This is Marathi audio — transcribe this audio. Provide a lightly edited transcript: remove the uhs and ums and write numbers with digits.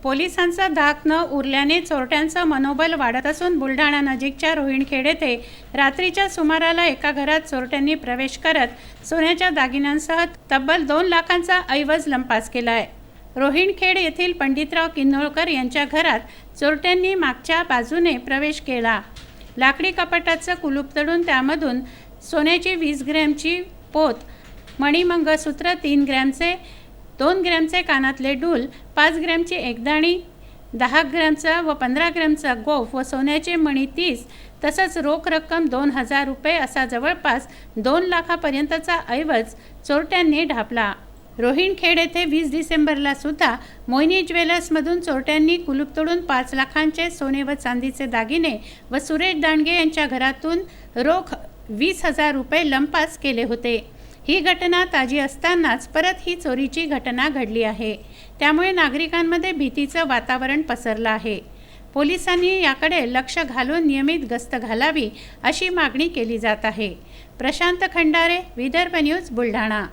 पोलिसांचा धाक न उरल्याने चोरट्यांचं मनोबल वाढत असून बुलढाणा नजीकच्या रोहिणखेड येथे रात्रीच्या सुमाराला एका घरात चोरट्यांनी प्रवेश करत सोन्याच्या दागिन्यांसह तब्बल 2 लाखांचा ऐवज लंपास केला आहे। रोहिणखेड येथील पंडितराव किन्नोळकर यांच्या घरात चोरट्यांनी मागच्या बाजूने प्रवेश केला। लाकडी कपाटाचं कुलूप तोडून त्यामधून सोन्याची 20 ग्रॅमची पोत, मणिमंगळसूत्र 3 ग्रॅमचे, 2 ग्रॅमचे कानातले डूल, 5 ग्रॅमची एकदाणी, 10 ग्रॅमचा व 15 ग्रॅमचा गोफ व सोन्याचे मणी 30 तसंच रोख रक्कम 2000 रुपये असा जवळपास 2 लाखापर्यंतचा ऐवज चोरट्यांनी ढापला। रोहिणखेड येथे 20 डिसेंबरला सुद्धा मोहिनी ज्वेलर्समधून चोरट्यांनी कुलूप तोडून 5 लाखांचे सोने व चांदीचे दागिने व सुरेश दांडगे यांच्या घरातून रोख 20,000 रुपये लंपास केले होते। ही घटना ताजी असतानाच परत ही चोरीची घटना घडली आहे। त्यामुळे नागरिकांमध्ये भीतीचं वातावरण पसरलं आहे। पोलिसांनी याकडे लक्ष घालून नियमित गस्त घालावी अशी मागणी केली जात आहे। प्रशांत खंडारे, विदर्भ न्यूज, बुलढाणा।